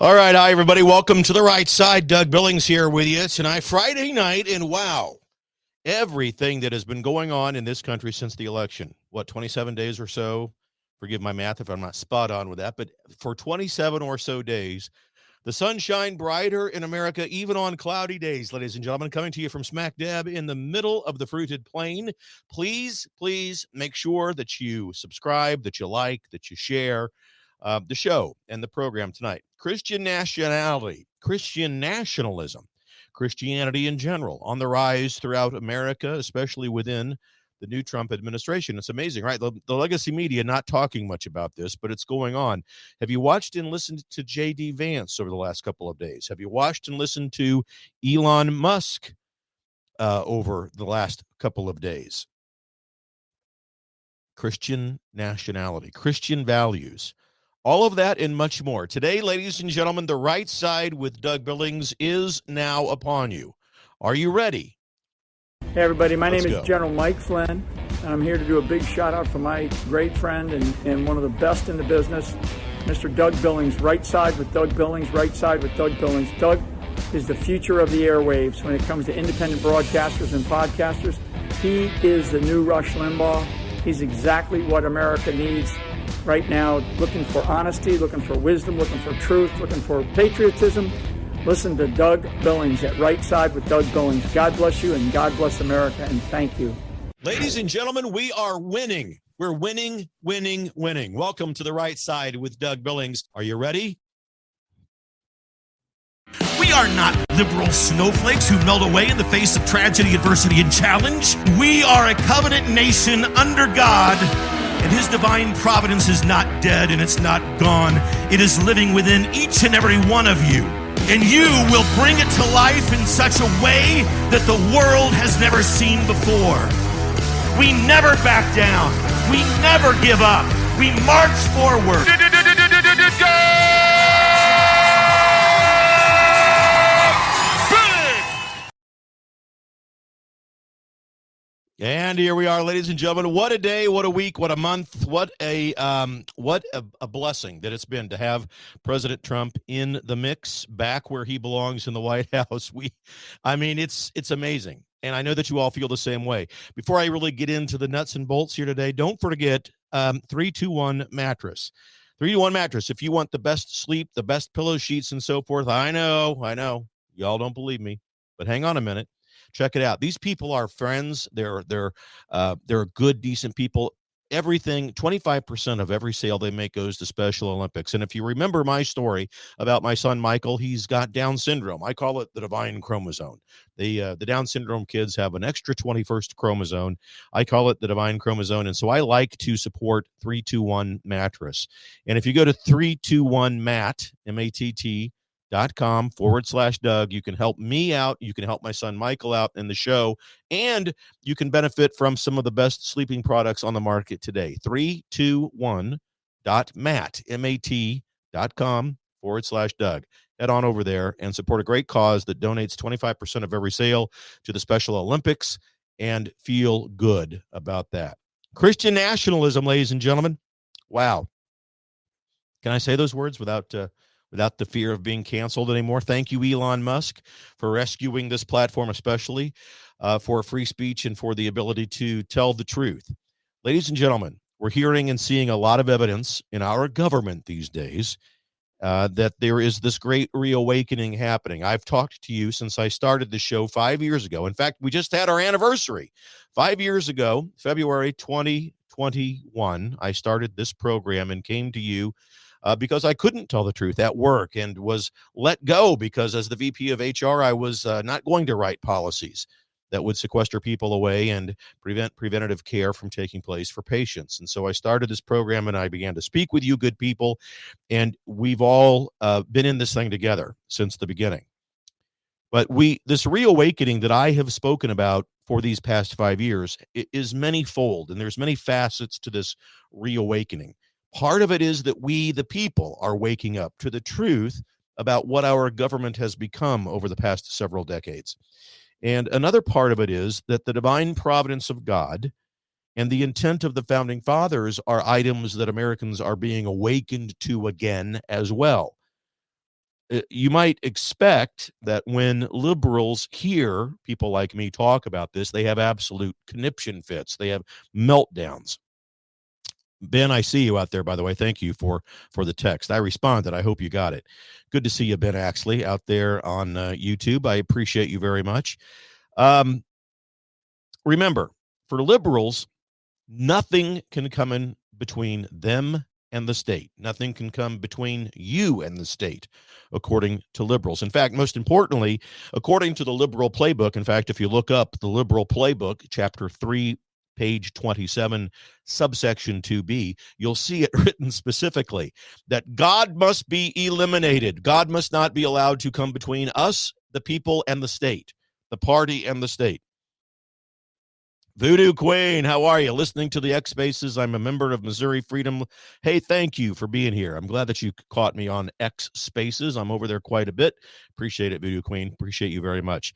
All right, hi, everybody. Welcome to The Right Side. Doug Billings here with you tonight, Friday night, and wow, everything that has been going on in this country since the election. 27 days or so? Forgive my math if I'm not spot on with that, but for 27 or so days, the sun shined brighter in America, even on cloudy days, ladies and gentlemen, coming to you from smack dab in the middle of the fruited plain. Please make sure that you subscribe, that you like, that you share the show and the program tonight. Christian nationality, Christian nationalism, Christianity in general on the rise throughout America, especially within the new Trump administration. It's amazing, right? The legacy media not talking much about this, but it's going on. Have you watched and listened to J.D. Vance over the last couple of days? Have you watched and listened to Elon Musk over the last couple of days? Christian nationality, Christian values. All of that and much more. Today, ladies and gentlemen, The Right Side with Doug Billings is now upon you. Are you ready? Hey, everybody. My name is General Mike Flynn, and I'm here to do a big shout-out for my great friend and one of the best in the business, Mr. Doug Billings. Right Side with Doug Billings, Right Side with Doug Billings. Doug is the future of the airwaves when it comes to independent broadcasters and podcasters. He is the new Rush Limbaugh. He's exactly what America needs right now, looking for honesty, looking for wisdom, looking for truth, looking for patriotism. Listen to Doug Billings at Right Side with Doug Billings. God bless you and God bless America, and thank you. Ladies and gentlemen, we are winning. We're winning. Welcome to The Right Side with Doug Billings. Are you ready? We are not liberal snowflakes who melt away in the face of tragedy, adversity, and challenge. We are a covenant nation under God, and his divine providence is not dead and it's not gone. It is living within each and every one of you. And you will bring it to life in such a way that the world has never seen before. We never back down. We never give up. We march forward. And here we are, ladies and gentlemen. What a day, what a week, what a month, what a blessing that it's been to have President Trump in the mix, back where he belongs in the White House. It's amazing. And I know that you all feel the same way. Before I really get into the nuts and bolts here today, don't forget 321 mattress. 321 mattress. If you want the best sleep, the best pillow sheets and so forth, I know. Y'all don't believe me, but hang on a minute. Check it out. These people are friends. They're good, decent people. Everything, 25% of every sale they make goes to Special Olympics. And if you remember my story about my son Michael, he's got Down syndrome. I call it the divine chromosome. The Down syndrome kids have an extra 21st chromosome. I call it the divine chromosome. And so I like to support 321 mattress. And if you go to 321mat, MATT.com/Doug. You can help me out. You can help my son Michael out in the show, and you can benefit from some of the best sleeping products on the market today. 321.mat, MAT.com/Doug. Head on over there and support a great cause that donates 25% of every sale to the Special Olympics, and feel good about that. Christian nationalism, ladies and gentlemen. Wow. Can I say those words without the fear of being canceled anymore? Thank you, Elon Musk, for rescuing this platform, especially for free speech and for the ability to tell the truth. Ladies and gentlemen, we're hearing and seeing a lot of evidence in our government these days that there is this great reawakening happening. I've talked to you since I started the show 5 years ago. In fact, we just had our anniversary. 5 years ago, February 2021, I started this program and came to you because I couldn't tell the truth at work and was let go because as the VP of HR, I was not going to write policies that would sequester people away and prevent preventative care from taking place for patients. And so I started this program and I began to speak with you good people, and we've all been in this thing together since the beginning. But this reawakening that I have spoken about for these past 5 years is manyfold, and there's many facets to this reawakening. Part of it is that we, the people, are waking up to the truth about what our government has become over the past several decades. And another part of it is that the divine providence of God and the intent of the founding fathers are items that Americans are being awakened to again as well. you might expect that when liberals hear people like me talk about this, they have absolute conniption fits. They have meltdowns. Ben, I see you out there, by the way. Thank you for the text. I responded. I hope you got it. Good to see you, Ben Axley, out there on YouTube. I appreciate you very much. Remember, for liberals, nothing can come in between them and the state. Nothing can come between you and the state, according to liberals. In fact, most importantly, according to the liberal playbook, in fact, if you look up the liberal playbook, chapter 3, page 27, subsection 2b, you'll see it written specifically that God must be eliminated. God must not be allowed to come between us, the people, and the state, the party and the state. Voodoo Queen, how are you? Listening to the X Spaces. I'm a member of Missouri Freedom. Hey, thank you for being here. I'm glad that you caught me on X Spaces. I'm over there quite a bit. Appreciate it, Voodoo Queen. Appreciate you very much.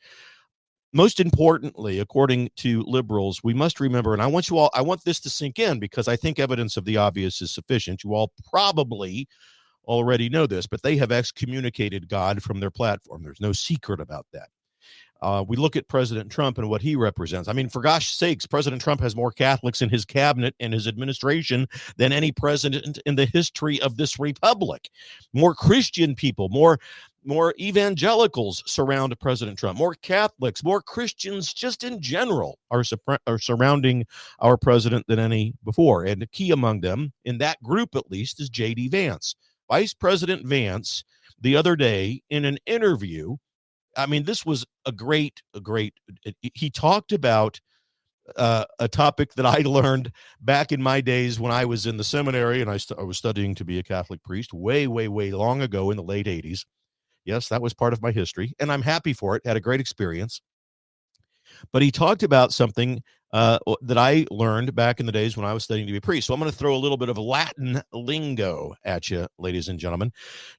Most importantly, according to liberals, we must remember, and I want this to sink in because I think evidence of the obvious is sufficient. You all probably already know this, but they have excommunicated God from their platform. There's no secret about that. We look at President Trump and what he represents. I mean, for gosh sakes, President Trump has more Catholics in his cabinet and his administration than any president in the history of this republic. More Christian people, more evangelicals surround President Trump. More Catholics, more Christians just in general are surrounding our president than any before. And key among them, in that group at least, is J.D. Vance. Vice President Vance, the other day in an interview, I mean, this was a great, he talked about a topic that I learned back in my days when I was in the seminary and I was studying to be a Catholic priest way long ago in the late 80s. Yes, that was part of my history, and I'm happy for it. Had a great experience. But he talked about something that I learned back in the days when I was studying to be a priest. So I'm going to throw a little bit of Latin lingo at you, ladies and gentlemen.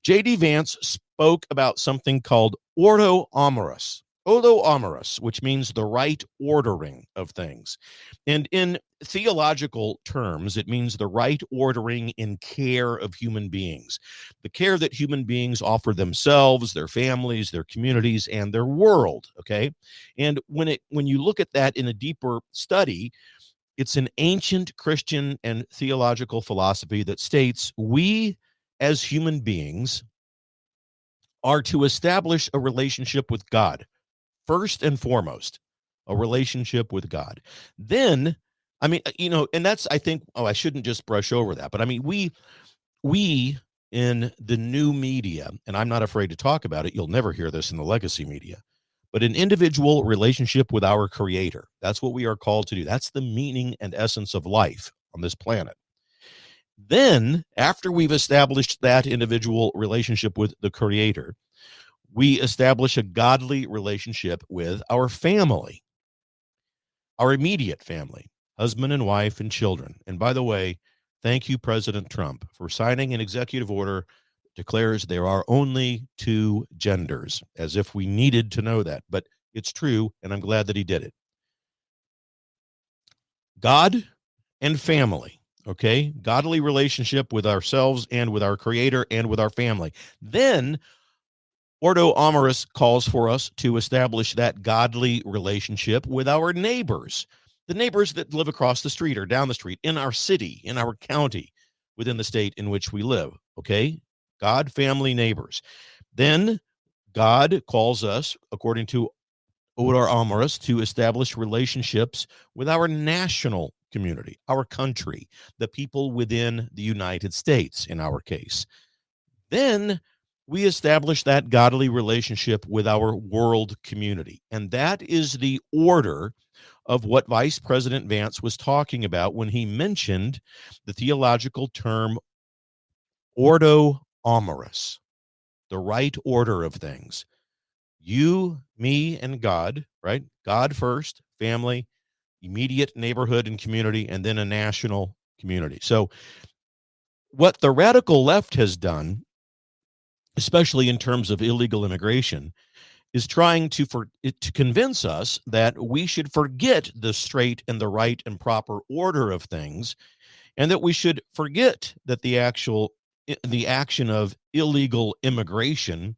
J.D. Vance spoke about something called ordo amoris. Ordo amoris, which means the right ordering of things. And in theological terms, it means the right ordering in care of human beings, the care that human beings offer themselves, their families, their communities, and their world, okay? And when you look at that in a deeper study, it's an ancient Christian and theological philosophy that states we as human beings are to establish a relationship with God. First and foremost, a relationship with God. Then, I mean, and that's, I think, I shouldn't just brush over that, but I mean, we in the new media, and I'm not afraid to talk about it, you'll never hear this in the legacy media, but an individual relationship with our Creator. That's what we are called to do. That's the meaning and essence of life on this planet. Then, after we've established that individual relationship with the Creator, we establish a godly relationship with our family, our immediate family, husband and wife and children. And by the way, thank you, President Trump, for signing an executive order that declares there are only two genders, as if we needed to know that. But it's true, and I'm glad that he did it. God and family, okay? Godly relationship with ourselves and with our Creator and with our family. Then Ordo Amoris calls for us to establish that godly relationship with our neighbors, the neighbors that live across the street or down the street, in our city, in our county, within the state in which we live, okay? God, family, neighbors. Then God calls us, according to Ordo Amoris, to establish relationships with our national community, our country, the people within the United States, in our case. Then we establish that godly relationship with our world community. And that is the order of what Vice President Vance was talking about when he mentioned the theological term ordo amoris, the right order of things. You, me, and God, right? God first, family, immediate neighborhood and community, and then a national community. So what the radical left has done, especially in terms of illegal immigration, is trying to convince us that we should forget the straight and the right and proper order of things, and that we should forget that the action of illegal immigration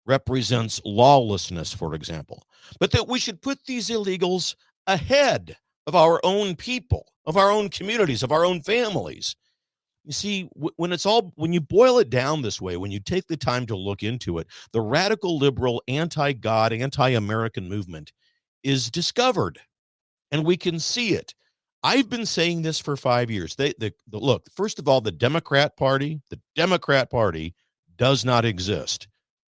represents lawlessness, for example, but that we should put these illegals ahead of our own people, of our own communities, of our own families. You see, when you boil it down this way, when you take the time to look into it, the radical liberal, anti-God, anti-American movement is discovered, and we can see it. I've been saying this for 5 years. Look, first of all, the Democrat Party does not exist.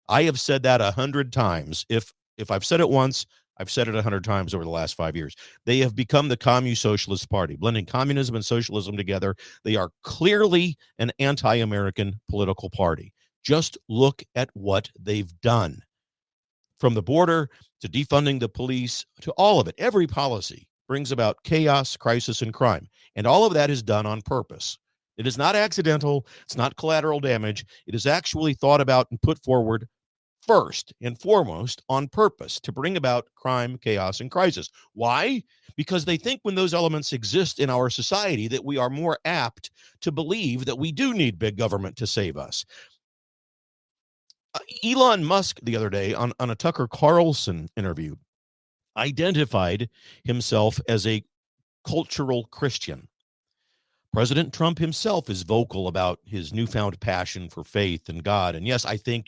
I have said that 100 times. If I've said it once, I've said it 100 times over the last 5 years. They have become the Communist Socialist Party, blending communism and socialism together. They are clearly an anti-American political party. Just look at what they've done. From the border to defunding the police to all of it, every policy brings about chaos, crisis, and crime. And all of that is done on purpose. It is not accidental. It's not collateral damage. It is actually thought about and put forward first and foremost on purpose to bring about crime, chaos, and crisis. Why? Because they think when those elements exist in our society that we are more apt to believe that we do need big government to save us. Elon Musk the other day on a Tucker Carlson interview identified himself as a cultural Christian. President Trump himself is vocal about his newfound passion for faith and God. And yes, I think,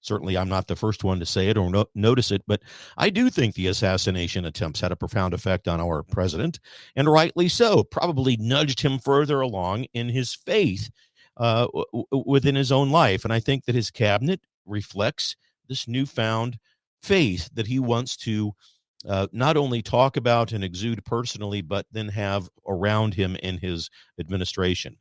certainly I'm not the first one to say it or notice it, but I do think the assassination attempts had a profound effect on our president, and rightly so. Probably nudged him further along in his faith within his own life. And I think that his cabinet reflects this newfound faith that he wants to not only talk about and exude personally, but then have around him in his administration.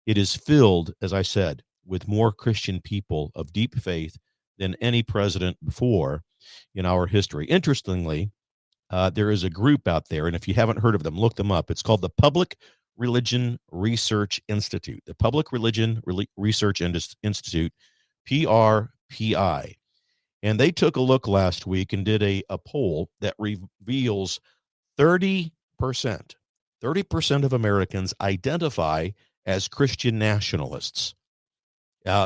It is filled, as I said, with more Christian people of deep faith than any president before in our history. Interestingly, there is a group out there, and if you haven't heard of them, look them up. It's called the Public Religion Research Institute, the Public Religion Research Institute, PRPI. And they took a look last week and did a poll that reveals 30% of Americans identify as Christian nationalists.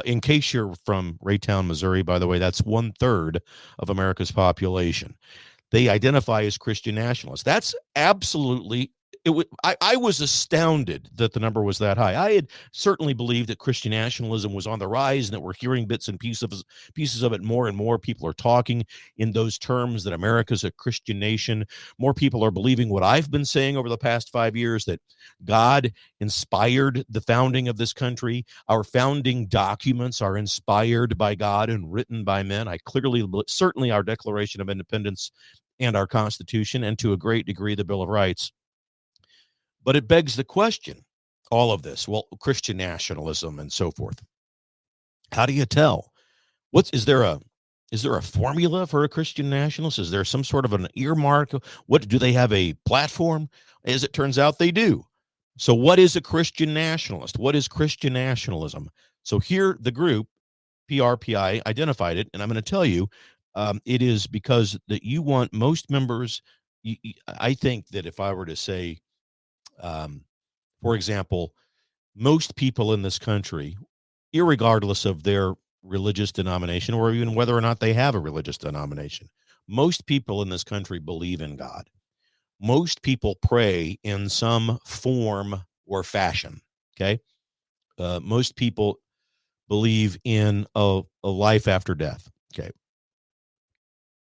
In case you're from Raytown, Missouri, by the way, that's 1/3 of America's population. They identify as Christian nationalists. That's absolutely I was astounded that the number was that high. I had certainly believed that Christian nationalism was on the rise and that we're hearing bits and pieces of it more and more. People are talking in those terms that America's a Christian nation. More people are believing what I've been saying over the past 5 years, that God inspired the founding of this country. Our founding documents are inspired by God and written by men. Certainly our Declaration of Independence and our Constitution, and to a great degree the Bill of Rights. But it begs the question, all of this, well, Christian nationalism and so forth. How do you tell? Is there a formula for a Christian nationalist? Is there some sort of an earmark? Do they have a platform? As it turns out, they do. So what is a Christian nationalist? What is Christian nationalism? So here the group, PRPI, identified it, and I'm going to tell you, it is because that you want most members. I think that if I were to say, for example, most people in this country, irregardless of their religious denomination or even whether or not they have a religious denomination, most people in this country believe in God. Most people pray in some form or fashion. Okay. Most people believe in a life after death. Okay.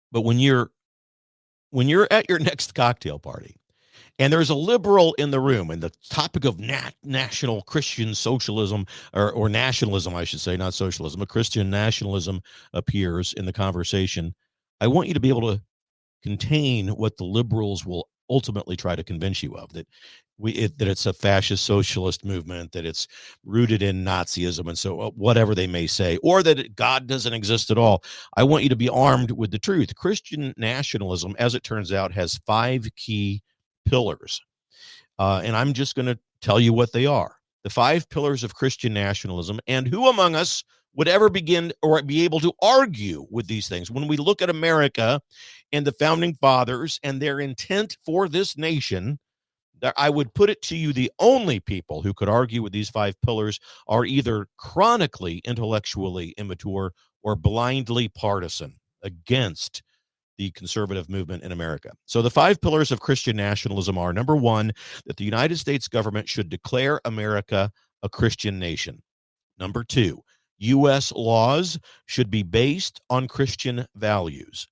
But when you're at your next cocktail party, and there's a liberal in the room, and the topic of national Christian socialism, or nationalism, I should say, not socialism, a Christian nationalism appears in the conversation, I want you to be able to contain what the liberals will ultimately try to convince you of, that it's a fascist socialist movement, that it's rooted in Nazism, and so whatever they may say, or that God doesn't exist at all. I want you to be armed with the truth. Christian nationalism, as it turns out, has 5 key pillars. And I'm just going to tell you what they are. The 5 pillars of Christian nationalism, and who among us would ever begin or be able to argue with these things? When we look at America and the founding fathers and their intent for this nation, I would put it to you, the only people who could argue with these 5 pillars are either chronically intellectually immature or blindly partisan against the conservative movement in America. So the 5 pillars of Christian nationalism are: number 1, that the United States government should declare America a Christian nation. Number 2, U.S. laws should be based on Christian values.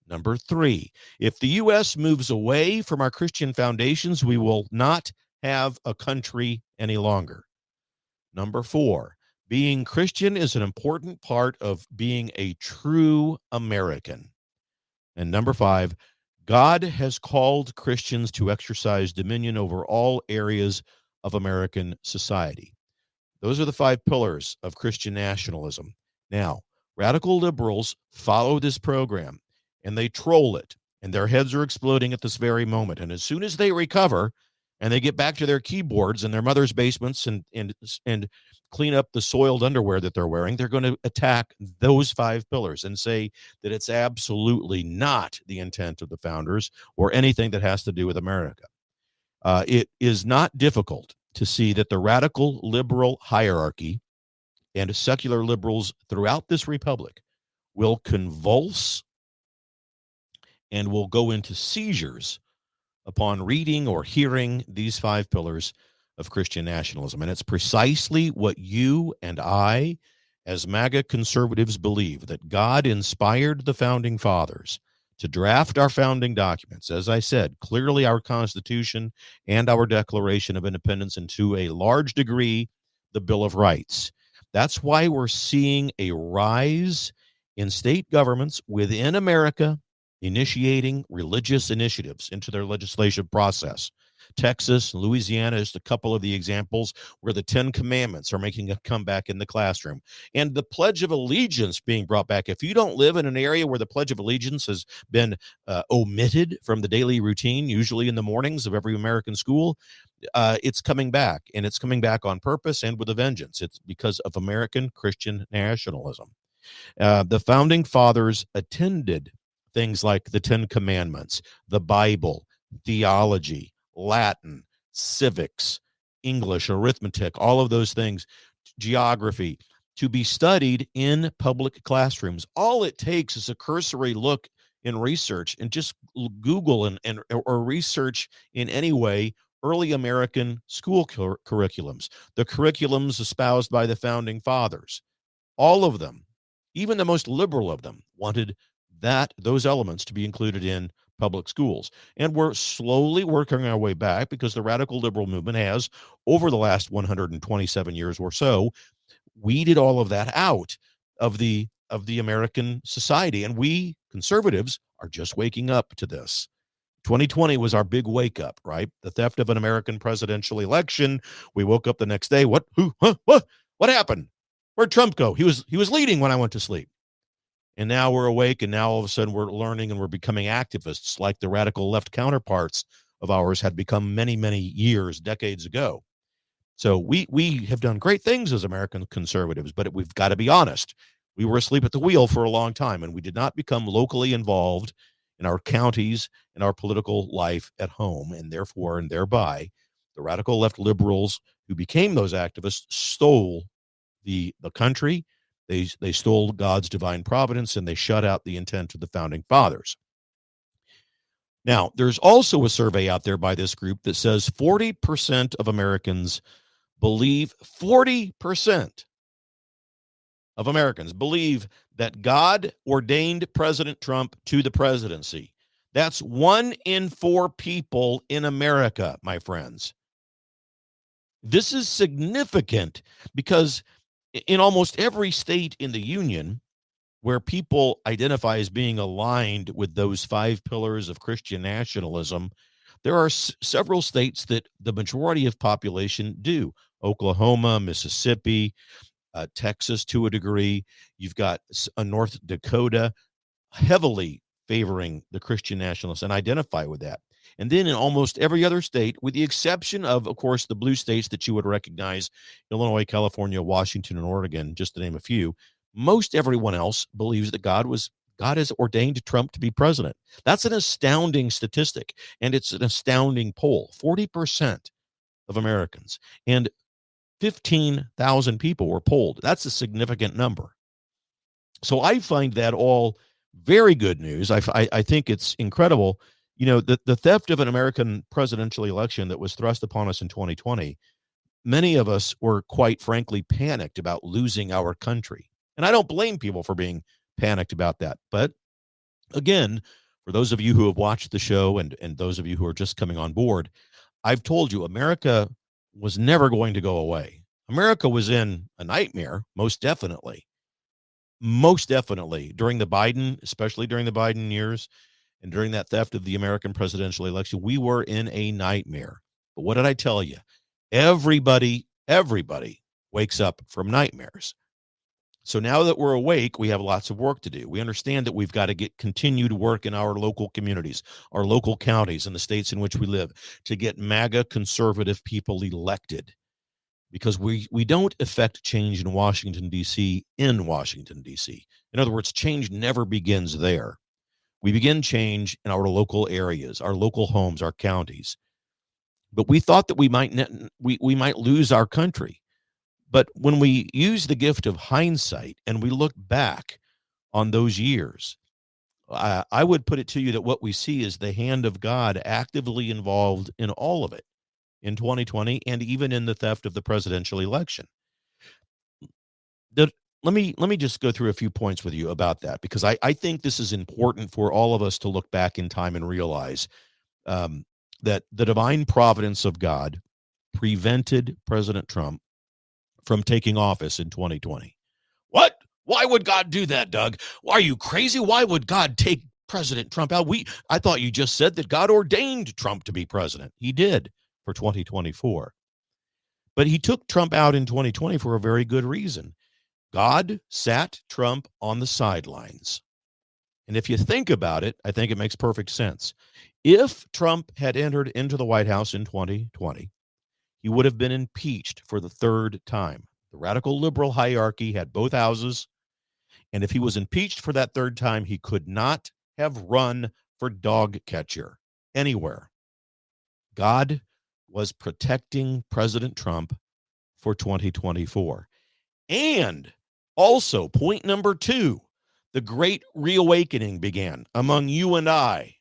Number 3, if the U.S. moves away from our Christian foundations, we will not have a country any longer. Number 4, being Christian is an important part of being a true American. And number 5, God has called Christians to exercise dominion over all areas of American society. Those are the 5 pillars of Christian nationalism. Now, radical liberals follow this program, and they troll it, and their heads are exploding at this very moment. And as soon as they recover and they get back to their keyboards in their mother's basements and clean up the soiled underwear that they're wearing, they're going to attack those 5 pillars and say that it's absolutely not the intent of the founders or anything that has to do with America. It is not difficult to see that the radical liberal hierarchy and secular liberals throughout this republic will convulse and will go into seizures upon reading or hearing these 5 pillars of Christian nationalism. And it's precisely what you and I, as MAGA conservatives, believe, that God inspired the founding fathers to draft our founding documents. As I said, clearly our Constitution and our Declaration of Independence, and to a large degree, the Bill of Rights. That's why we're seeing a rise in state governments within America initiating religious initiatives into their legislative process. Texas, Louisiana is a couple of the examples where the 10 Commandments are making a comeback in the classroom. And the Pledge of Allegiance being brought back. If you don't live in an area where the Pledge of Allegiance has been omitted from the daily routine, usually in the mornings of every American school, it's coming back. And it's coming back on purpose and with a vengeance. It's because of American Christian nationalism. The founding fathers attended things like the 10 Commandments, the Bible, theology, Latin, civics, English, arithmetic, all of those things, geography, to be studied in public classrooms. All it takes is a cursory look in research, and just Google or research in any way early American school curriculums, the curriculums espoused by the founding fathers. All of them, even the most liberal of them, wanted those elements to be included in public schools. And we're slowly working our way back, because the radical liberal movement has, over the last 127 years or so, weeded all of that out of the American society. And we conservatives are just waking up to this. 2020 was our big wake up, right? The theft of an American presidential election. We woke up the next day. What happened? Where'd Trump go? He was leading when I went to sleep. And now we're awake, and now all of a sudden we're learning and we're becoming activists like the radical left counterparts of ours had become many, many years, decades ago. So we have done great things as American conservatives, but we've got to be honest. We were asleep at the wheel for a long time, and we did not become locally involved in our counties and our political life at home. And therefore, and thereby, the radical left liberals who became those activists stole the country. They stole God's divine providence, and they shut out the intent of the founding fathers. Now, there's also a survey out there by this group that says 40% of Americans believe, 40% of Americans believe that God ordained President Trump to the presidency. That's 1 in 4 people in America, my friends. This is significant, because in almost every state in the union where people identify as being aligned with those 5 pillars of Christian nationalism, there are several states that the majority of population do. Oklahoma, Mississippi, Texas to a degree. You've got North Dakota heavily favoring the Christian nationalists and identify with that. And then in almost every other state, with the exception of course, the blue states that you would recognize, Illinois, California, Washington, and Oregon, just to name a few, most everyone else believes that God was God has ordained Trump to be president. That's an astounding statistic, and it's an astounding poll. 40% of Americans and 15,000 people were polled. That's a significant number. So I find that all very good news. I think it's incredible. The theft of an American presidential election that was thrust upon us in 2020, many of us were quite frankly panicked about losing our country. And I don't blame people for being panicked about that. But again, for those of you who have watched the show and those of you who are just coming on board, I've told you America was never going to go away. America was in a nightmare, most definitely during the Biden, especially during the Biden years and during that theft of the American presidential election. We were in a nightmare. But what did I tell you? Everybody wakes up from nightmares. So now that we're awake, we have lots of work to do. We understand that we've got to get continued work in our local communities, our local counties, and the states in which we live to get MAGA conservative people elected. Because we don't affect change in Washington, D.C. in Washington, D.C. In other words, change never begins there. We begin change in our local areas, our local homes, our counties. But we thought that we might lose our country. But when we use the gift of hindsight and we look back on those years, I would put it to you that what we see is the hand of God actively involved in all of it in 2020 and even in the theft of the presidential election. Let me just go through a few points with you about that, because I think this is important for all of us to look back in time and realize that the divine providence of God prevented President Trump from taking office in 2020. What? Why would God do that, Doug? Are you crazy? Why would God take President Trump out? I thought you just said that God ordained Trump to be president. He did for 2024. But he took Trump out in 2020 for a very good reason. God sat Trump on the sidelines. And if you think about it, I think it makes perfect sense. If Trump had entered into the White House in 2020, he would have been impeached for the third time. The radical liberal hierarchy had both houses. And if he was impeached for that third time, he could not have run for dog catcher anywhere. God was protecting President Trump for 2024. And also, point number 2, the great reawakening began among you and I.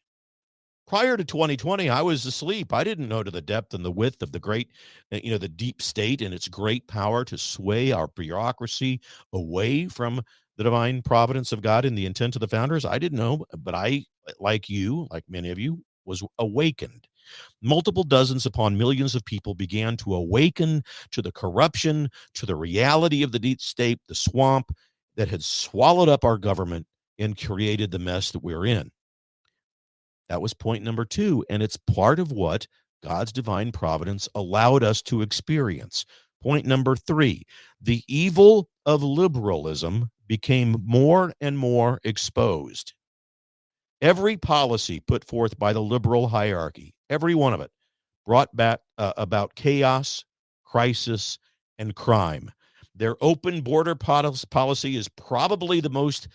Prior to 2020, I was asleep. I didn't know to the depth and the width of the great, the deep state and its great power to sway our bureaucracy away from the divine providence of God and the intent of the founders. I didn't know, but I, like you, like many of you, was awakened. Multiple dozens upon millions of people began to awaken to the corruption, to the reality of the deep state, the swamp that had swallowed up our government and created the mess that we're in. That was point number 2, and it's part of what God's divine providence allowed us to experience. Point number 3, the evil of liberalism became more and more exposed. Every policy put forth by the liberal hierarchy, every one of it, brought back about chaos, crisis, and crime. Their open border policy is probably the most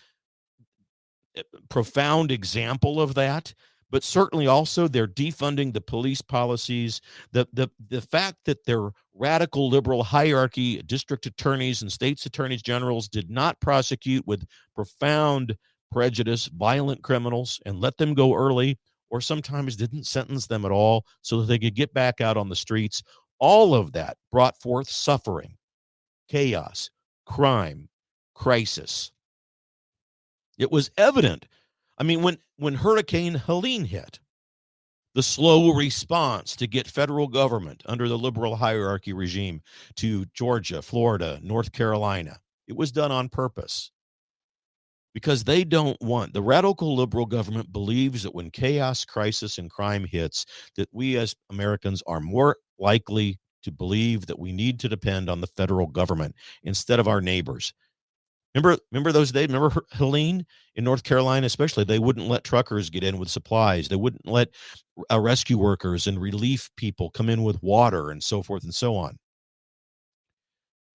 profound example of that, but certainly also they're defunding the police policies. The fact that their radical liberal hierarchy, district attorneys and states attorneys generals did not prosecute with profound prejudice violent criminals and let them go early, or sometimes didn't sentence them at all so that they could get back out on the streets. All of that brought forth suffering, chaos, crime, crisis. It was evident. I mean, when Hurricane Helene hit, the slow response to get federal government under the liberal hierarchy regime to Georgia, Florida, North Carolina, it was done on purpose. Because they don't want, the radical liberal government believes that when chaos, crisis, and crime hits, that we as Americans are more likely to believe that we need to depend on the federal government instead of our neighbors. Remember those days? Remember Helene in North Carolina, especially? They wouldn't let truckers get in with supplies. They wouldn't let rescue workers and relief people come in with water and so forth and so on.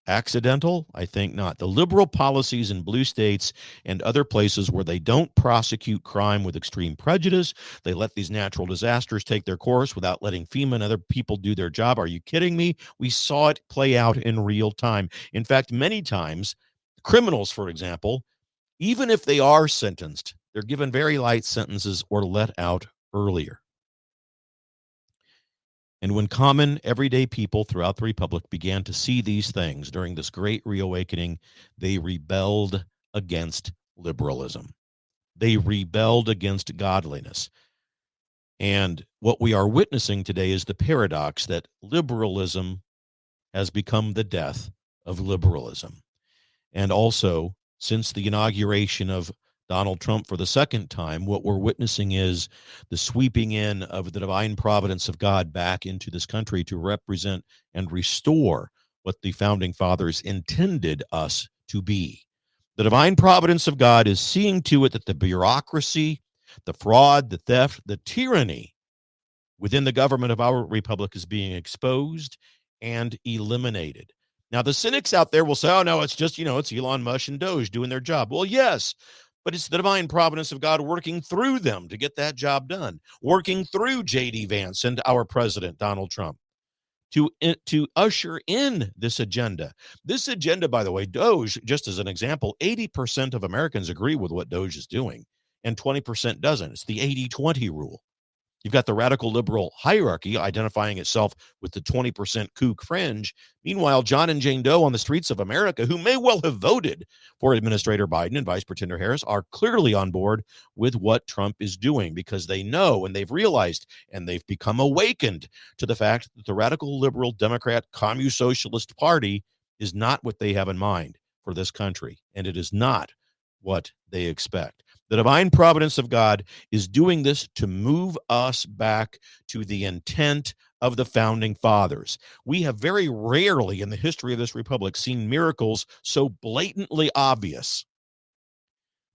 accidental? I think not. The liberal policies in blue states and other places where they don't prosecute crime with extreme prejudice, they let these natural disasters take their course without letting FEMA and other people do their job. Are you kidding me? We saw it play out in real time. In fact, many times, criminals, for example, even if they are sentenced, they're given very light sentences or let out earlier. And when common, everyday people throughout the Republic began to see these things during this great reawakening, they rebelled against liberalism. They rebelled against godliness. And what we are witnessing today is the paradox that liberalism has become the death of liberalism. And also, since the inauguration of Donald Trump for the second time, what we're witnessing is the sweeping in of the divine providence of God back into this country to represent and restore what the founding fathers intended us to be. The divine providence of God is seeing to it that the bureaucracy, the fraud, the theft, the tyranny within the government of our republic is being exposed and eliminated. Now, the cynics out there will say, oh, no, it's just, it's Elon Musk and Doge doing their job. Well, yes, but it's the divine providence of God working through them to get that job done, working through J.D. Vance and our president, Donald Trump, to usher in this agenda. This agenda, by the way, Doge, just as an example, 80% of Americans agree with what Doge is doing, and 20% doesn't. It's the 80-20 rule. You've got the radical liberal hierarchy identifying itself with the 20% kook fringe. Meanwhile, John and Jane Doe on the streets of America, who may well have voted for Administrator Biden and Vice President Harris, are clearly on board with what Trump is doing because they know and they've realized and they've become awakened to the fact that the radical liberal Democrat Communist Socialist Party is not what they have in mind for this country, and it is not what they expect. The divine providence of God is doing this to move us back to the intent of the founding fathers. We have very rarely in the history of this republic seen miracles so blatantly obvious.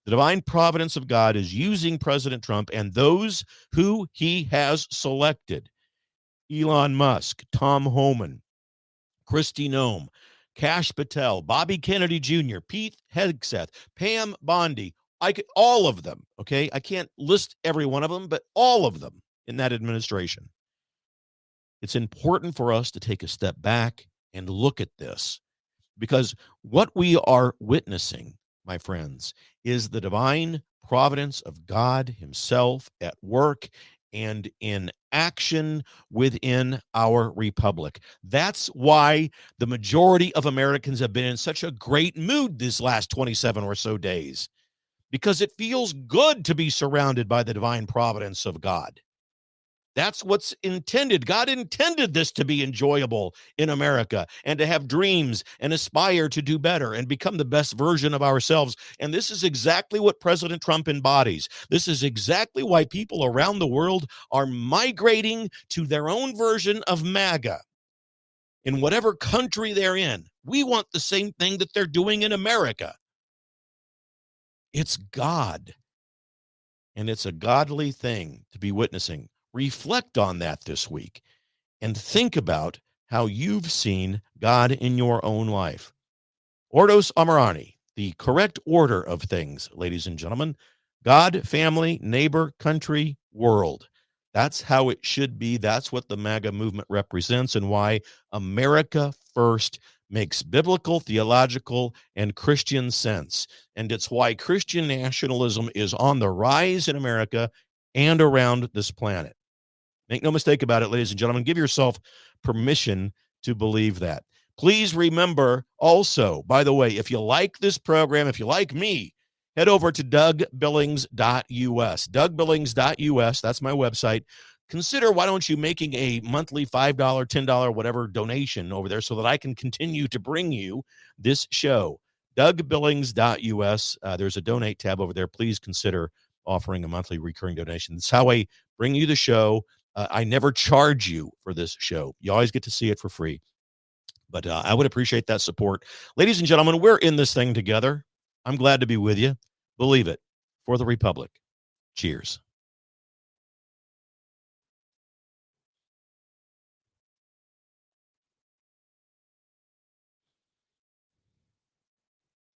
The divine providence of God is using President Trump and those who he has selected. Elon Musk, Tom Homan, Kristi Noem, Kash Patel, Bobby Kennedy Jr., Pete Hegseth, Pam Bondi, all of them, okay? I can't list every one of them, but all of them in that administration. It's important for us to take a step back and look at this because what we are witnessing, my friends, is the divine providence of God himself at work and in action within our republic. That's why the majority of Americans have been in such a great mood these last 27 or so days. Because it feels good to be surrounded by the divine providence of God. That's what's intended. God intended this to be enjoyable in America and to have dreams and aspire to do better and become the best version of ourselves. And this is exactly what President Trump embodies. This is exactly why people around the world are migrating to their own version of MAGA. In whatever country they're in, we want the same thing that they're doing in America. It's God, and it's a godly thing to be witnessing. Reflect on that this week and think about how you've seen God in your own life. Ordos Amarani, the correct order of things, ladies and gentlemen. God, family, neighbor, country, world. That's how it should be. That's what the MAGA movement represents and why America First makes biblical, theological, and Christian sense. And it's why Christian nationalism is on the rise in America and around this planet. Make no mistake about it, ladies and gentlemen. Give yourself permission to believe that. Please remember also, by the way, if you like this program, if you like me, head over to DougBillings.us. DougBillings.us, that's my website. Consider, why don't you making a monthly $5, $10, whatever donation over there so that I can continue to bring you this show. DougBillings.us. There's a donate tab over there. Please consider offering a monthly recurring donation. That's how I bring you the show. I never charge you for this show. You always get to see it for free. But I would appreciate that support. Ladies and gentlemen, we're in this thing together. I'm glad to be with you. Believe it. For the Republic. Cheers.